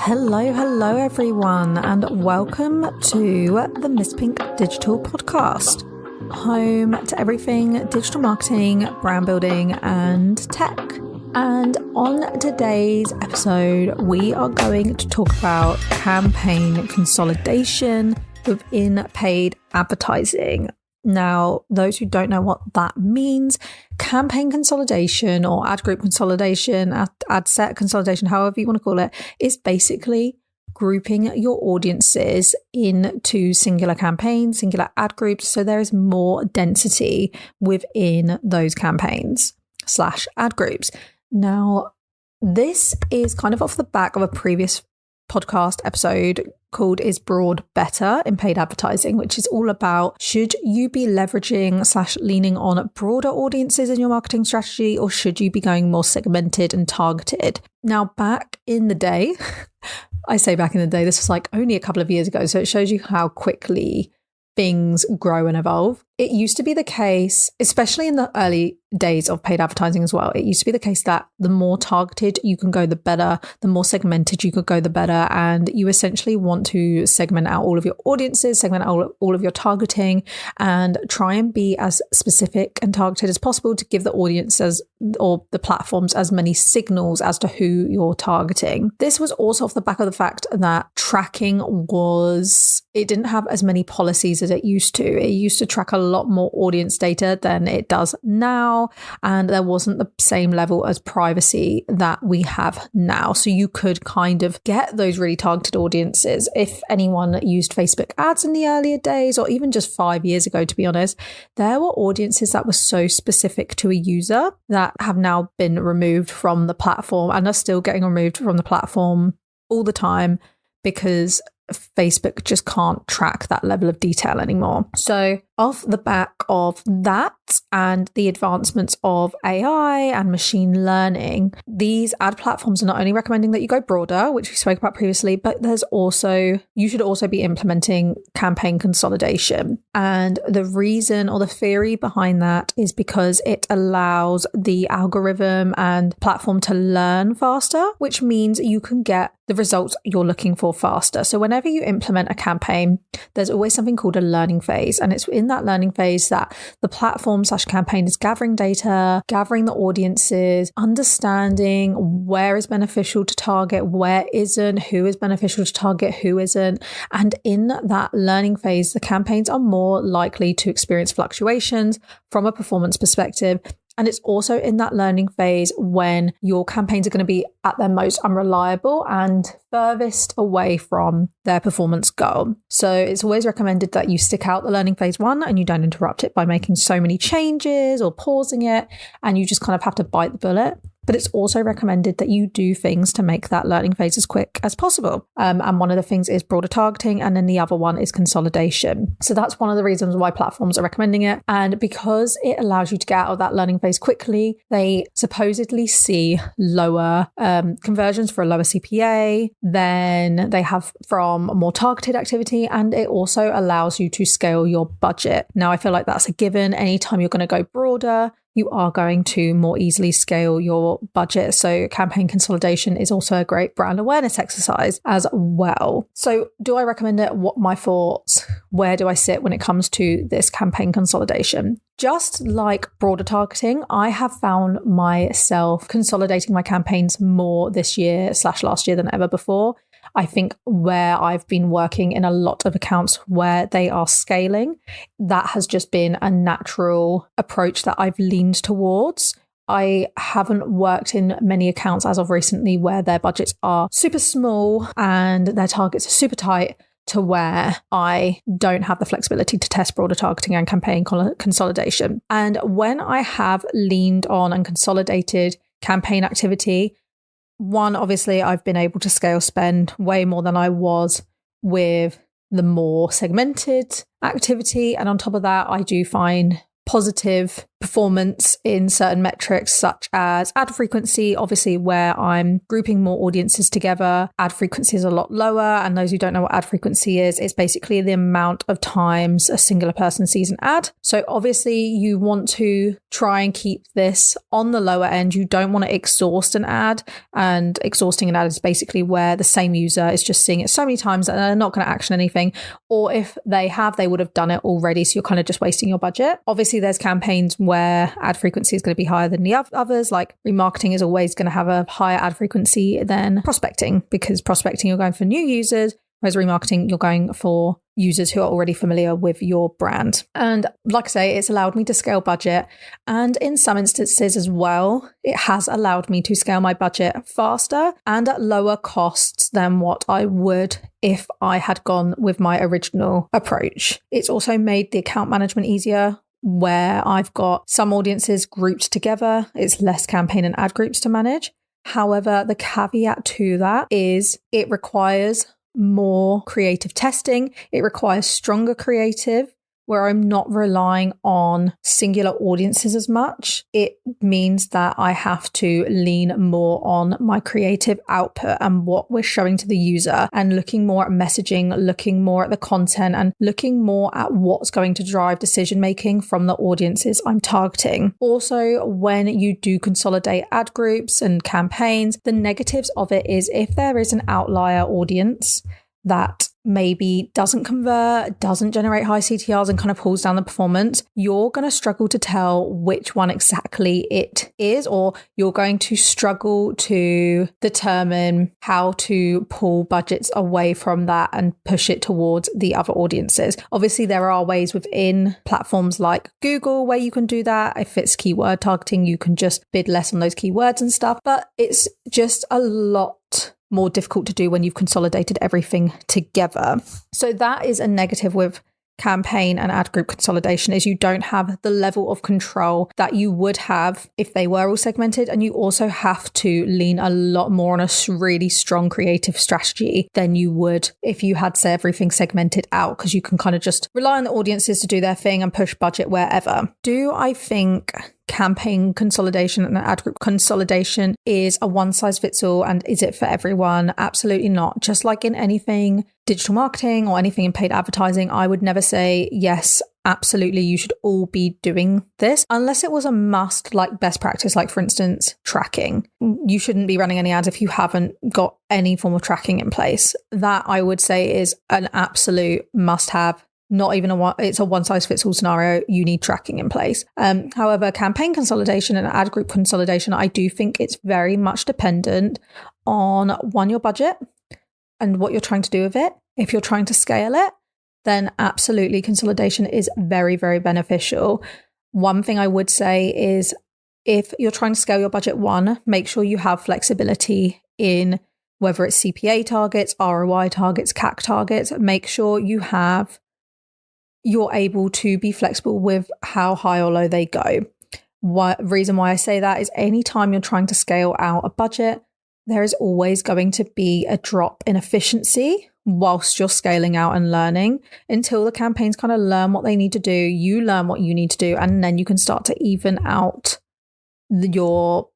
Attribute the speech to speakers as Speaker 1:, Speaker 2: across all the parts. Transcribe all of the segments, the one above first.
Speaker 1: Hello everyone, and welcome to the Miss Pink Digital Podcast, home to everything digital marketing, brand building, and tech. And on today's episode, we are going to talk about campaign consolidation within paid advertising. Now, those who don't know what that means, campaign consolidation or ad group consolidation, ad set consolidation, however you want to call it, is basically grouping your audiences into singular campaigns, singular ad groups, so there is more density within those campaigns / ad groups. Now, this is kind of off the back of a previous podcast episode called Is Broad Better in Paid Advertising, which is all about should you be leveraging / leaning on broader audiences in your marketing strategy, or should you be going more segmented and targeted? Now, back in the day, I say back in the day, this was like only a couple of years ago, so it shows you how quickly things grow and evolve. It used to be the case, especially in the early days of paid advertising as well, it used to be the case that the more targeted you can go, the better, the more segmented you could go, the better. And you essentially want to segment out all of your audiences, segment out all of your targeting, and try and be as specific and targeted as possible to give the audiences or the platforms as many signals as to who you're targeting. This was also off the back of the fact that tracking it didn't have as many policies as it used to. It used to track a lot more audience data than it does now, and there wasn't the same level as privacy that we have now. So you could kind of get those really targeted audiences. If anyone used Facebook ads in the earlier days, or even just 5 years ago, to be honest, there were audiences that were so specific to a user that have now been removed from the platform and are still getting removed from the platform all the time because Facebook just can't track that level of detail anymore. So off the back of that and the advancements of AI and machine learning, these ad platforms are not only recommending that you go broader, which we spoke about previously, but you should also be implementing campaign consolidation. And the reason or the theory behind that is because it allows the algorithm and platform to learn faster, which means you can get the results you're looking for faster. So whenever you implement a campaign, there's always something called a learning phase. And it's in that learning phase that the platform / campaign is gathering data, gathering the audiences, understanding where is beneficial to target, where isn't, who is beneficial to target, who isn't. And in that learning phase, the campaigns are more likely to experience fluctuations from a performance perspective. And it's also in that learning phase when your campaigns are going to be at their most unreliable and furthest away from their performance goal. So it's always recommended that you stick out the learning phase one and you don't interrupt it by making so many changes or pausing it, and you just kind of have to bite the bullet. But it's also recommended that you do things to make that learning phase as quick as possible. And one of the things is broader targeting, and then the other one is consolidation. So that's one of the reasons why platforms are recommending it. And because it allows you to get out of that learning phase quickly, they supposedly see lower conversions for a lower CPA than they have from more targeted activity. And it also allows you to scale your budget. Now, I feel like that's a given. Anytime you're going to go broader, you are going to more easily scale your budget. So campaign consolidation is also a great brand awareness exercise as well. So do I recommend it? What my thoughts? Where do I sit when it comes to this campaign consolidation? Just like broader targeting, I have found myself consolidating my campaigns more this year / last year than ever before. I think where I've been working in a lot of accounts where they are scaling, that has just been a natural approach that I've leaned towards. I haven't worked in many accounts as of recently where their budgets are super small and their targets are super tight, to where I don't have the flexibility to test broader targeting and campaign consolidation. And when I have leaned on and consolidated campaign activity, one, obviously, I've been able to scale spend way more than I was with the more segmented activity. And on top of that, I do find positive performance in certain metrics such as ad frequency, obviously where I'm grouping more audiences together. Ad frequency is a lot lower, and those who don't know what ad frequency is, it's basically the amount of times a singular person sees an ad. So obviously you want to try and keep this on the lower end. You don't want to exhaust an ad, and exhausting an ad is basically where the same user is just seeing it so many times that they're not going to action anything, or if they have, they would have done it already, so you're kind of just wasting your budget. Obviously there's campaigns where ad frequency is going to be higher than the others, like remarketing is always going to have a higher ad frequency than prospecting, because prospecting you're going for new users, whereas remarketing you're going for users who are already familiar with your brand. And like I say, it's allowed me to scale budget, and in some instances as well, it has allowed me to scale my budget faster and at lower costs than what I would if I had gone with my original approach. It's also made the account management easier, where I've got some audiences grouped together. It's less campaign and ad groups to manage. However, the caveat to that is it requires more creative testing. It requires stronger creative, where I'm not relying on singular audiences as much. It means that I have to lean more on my creative output and what we're showing to the user, and looking more at messaging, looking more at the content, and looking more at what's going to drive decision making from the audiences I'm targeting. Also, when you do consolidate ad groups and campaigns, the negatives of it is if there is an outlier audience that maybe doesn't convert, doesn't generate high CTRs, and kind of pulls down the performance, you're going to struggle to tell which one exactly it is, or you're going to struggle to determine how to pull budgets away from that and push it towards the other audiences. Obviously, there are ways within platforms like Google where you can do that. If it's keyword targeting, you can just bid less on those keywords and stuff, but it's just a lot more difficult to do when you've consolidated everything together. So that is a negative with campaign and ad group consolidation, is you don't have the level of control that you would have if they were all segmented, and you also have to lean a lot more on a really strong creative strategy than you would if you had, say, everything segmented out, because you can kind of just rely on the audiences to do their thing and push budget wherever. Do I think campaign consolidation and ad group consolidation is a one size fits all, and is it for everyone? Absolutely not. Just like in anything digital marketing or anything in paid advertising, I would never say, yes, absolutely, you should all be doing this, unless it was a must, like best practice, like for instance, tracking. You shouldn't be running any ads if you haven't got any form of tracking in place. That I would say is an absolute must have. Not even it's a one size fits all scenario. You need tracking in place. However, campaign consolidation and ad group consolidation, I do think it's very much dependent on one, your budget and what you're trying to do with it. If you're trying to scale it, then absolutely consolidation is very, very beneficial. One thing I would say is if you're trying to scale your budget, one, make sure you have flexibility in whether it's CPA targets, ROI targets, CAC targets. Make sure you're able to be flexible with how high or low they go. Reason why I say that is anytime you're trying to scale out a budget, there is always going to be a drop in efficiency whilst you're scaling out and learning, until the campaigns kind of learn what they need to do, you learn what you need to do, and then you can start to even out your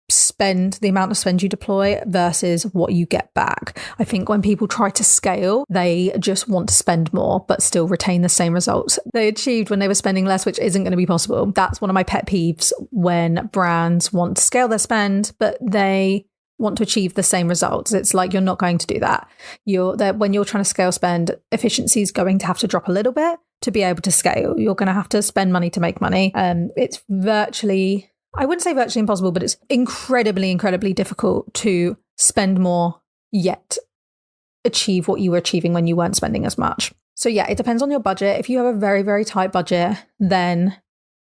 Speaker 1: spend, the amount of spend you deploy versus what you get back. I think when people try to scale, they just want to spend more but still retain the same results they achieved when they were spending less, which isn't going to be possible. That's one of my pet peeves, when brands want to scale their spend but they want to achieve the same results. It's like, you're not going to do that. When you're trying to scale spend, efficiency is going to have to drop a little bit to be able to scale. You're going to have to spend money to make money. It's virtually, I wouldn't say virtually impossible, but it's incredibly, incredibly difficult to spend more yet achieve what you were achieving when you weren't spending as much. So yeah, it depends on your budget. If you have a very, very tight budget, then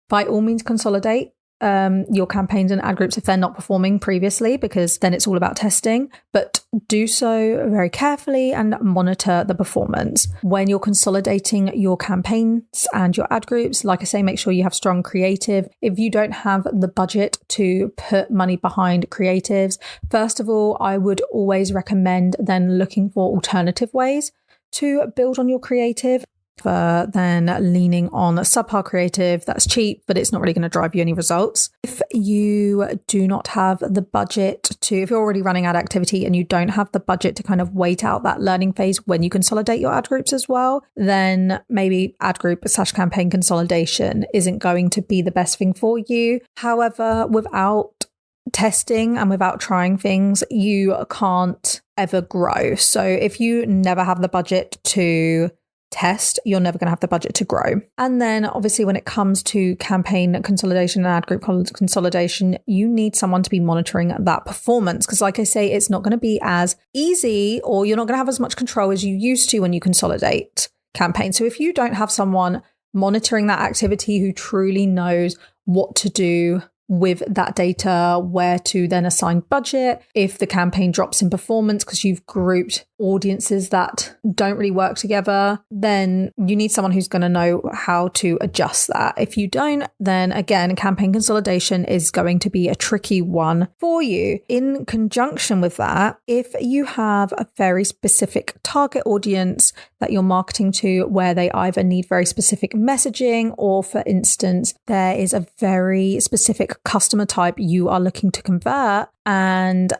Speaker 1: by all means consolidate your campaigns and ad groups if they're not performing previously, because then it's all about testing, but do so very carefully and monitor the performance. When you're consolidating your campaigns and your ad groups, like I say, make sure you have strong creative. If you don't have the budget to put money behind creatives, first of all, I would always recommend then looking for alternative ways to build on your creative. than leaning on a subpar creative that's cheap, but it's not really going to drive you any results. If you do not have the budget if you're already running ad activity and you don't have the budget to kind of wait out that learning phase when you consolidate your ad groups as well, then maybe ad group / campaign consolidation isn't going to be the best thing for you. However, without testing and without trying things, you can't ever grow. So if you never have the budget to test, you're never going to have the budget to grow. And then obviously when it comes to campaign consolidation and ad group consolidation, you need someone to be monitoring that performance. Because like I say, it's not going to be as easy, or you're not going to have as much control as you used to when you consolidate campaigns. So if you don't have someone monitoring that activity who truly knows what to do with that data, where to then assign budget, if the campaign drops in performance because you've grouped audiences that don't really work together, then you need someone who's going to know how to adjust that. If you don't, then again, campaign consolidation is going to be a tricky one for you. In conjunction with that, if you have a very specific target audience that you're marketing to, where they either need very specific messaging, or for instance, there is a very specific customer type you are looking to convert, and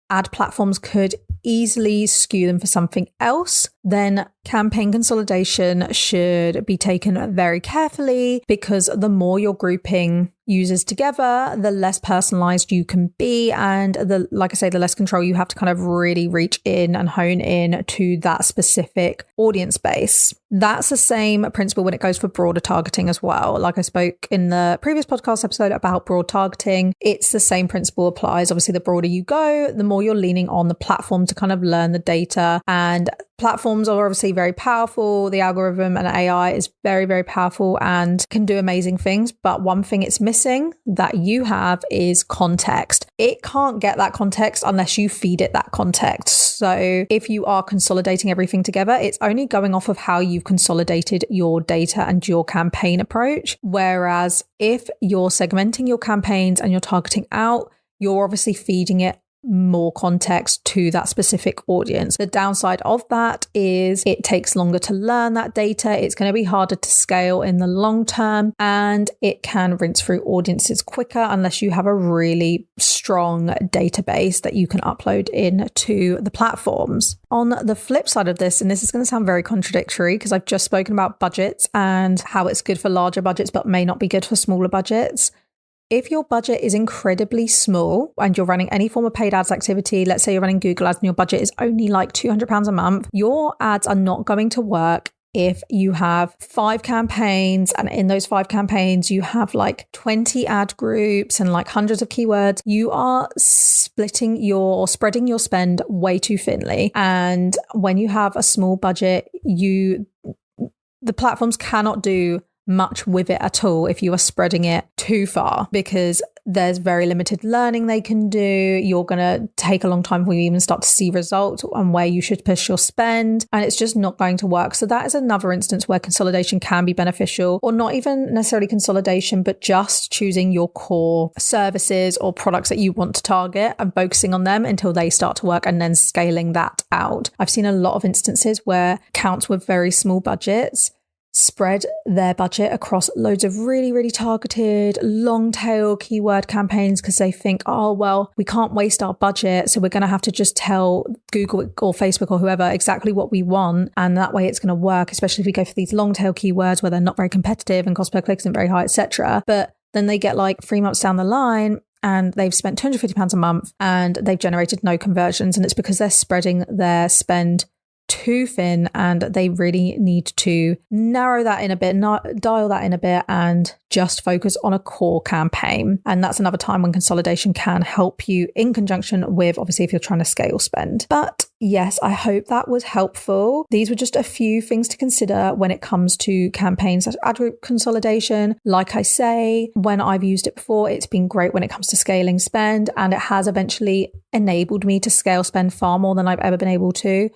Speaker 1: ad platforms could easily skew them for something else, then campaign consolidation should be taken very carefully, because the more you're grouping users together, the less personalized you can be, and the less control you have to kind of really reach in and hone in to that specific audience base. That's the same principle when it goes for broader targeting as well. Like I spoke in the previous podcast episode about broad targeting, it's the same principle applies. Obviously, the broader you go, the more you're leaning on the platform to kind of learn the data, and platforms are obviously very powerful. The algorithm and AI is very, very powerful and can do amazing things. But one thing it's missing that you have is context. It can't get that context unless you feed it that context. So if you are consolidating everything together, it's only going off of how you've consolidated your data and your campaign approach. Whereas if you're segmenting your campaigns and you're targeting out, you're obviously feeding it more context to that specific audience. The downside of that is it takes longer to learn that data. It's going to be harder to scale in the long term, and it can rinse through audiences quicker unless you have a really strong database that you can upload into the platforms. On the flip side of this, and this is going to sound very contradictory because I've just spoken about budgets and how it's good for larger budgets but may not be good for smaller budgets. If your budget is incredibly small and you're running any form of paid ads activity, let's say you're running Google ads and your budget is only like £200 a month, your ads are not going to work if you have 5 campaigns, and in those 5 campaigns you have like 20 ad groups and like hundreds of keywords. You are spreading your spend way too thinly. And when you have a small budget, the platforms cannot do much with it at all if you are spreading it too far, because there's very limited learning they can do. You're going to take a long time before you even start to see results on where you should push your spend, and it's just not going to work. So that is another instance where consolidation can be beneficial, or not even necessarily consolidation, but just choosing your core services or products that you want to target and focusing on them until they start to work, and then scaling that out. I've seen a lot of instances where accounts with very small budgets spread their budget across loads of really, really targeted long tail keyword campaigns, because they think, oh, well, we can't waste our budget, so we're going to have to just tell Google or Facebook or whoever exactly what we want. And that way it's going to work, especially if we go for these long tail keywords where they're not very competitive and cost per click isn't very high, etc. But then they get like 3 months down the line and they've spent £250 a month and they've generated no conversions. And it's because they're spreading their spend too thin, and they really need to narrow that in a bit, dial that in a bit, and just focus on a core campaign. And that's another time when consolidation can help you, in conjunction with obviously if you're trying to scale spend. But yes, I hope that was helpful. These were just a few things to consider when it comes to campaigns ad group consolidation. Like I say, when I've used it before, it's been great when it comes to scaling spend, and it has eventually enabled me to scale spend far more than I've ever been able to,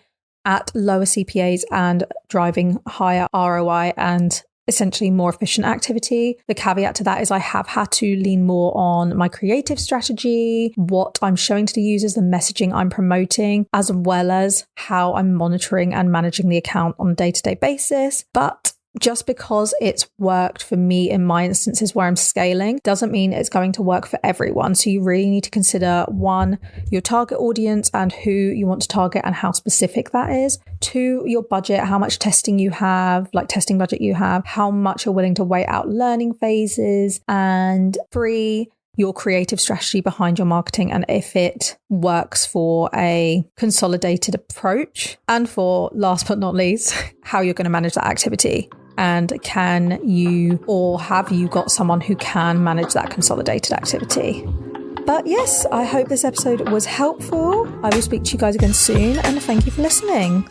Speaker 1: at lower CPAs and driving higher ROI and essentially more efficient activity. The caveat to that is I have had to lean more on my creative strategy, what I'm showing to the users, the messaging I'm promoting, as well as how I'm monitoring and managing the account on a day-to-day basis. But just because it's worked for me in my instances where I'm scaling doesn't mean it's going to work for everyone. So you really need to consider, 1, your target audience and who you want to target and how specific that is. 2, your budget, how much testing you have, like testing budget you have, how much you're willing to wait out learning phases. And 3, your creative strategy behind your marketing and if it works for a consolidated approach. And for last but not least, how you're going to manage that activity. And can you or have you got someone who can manage that consolidated activity? But yes, I hope this episode was helpful. I will speak to you guys again soon and thank you for listening.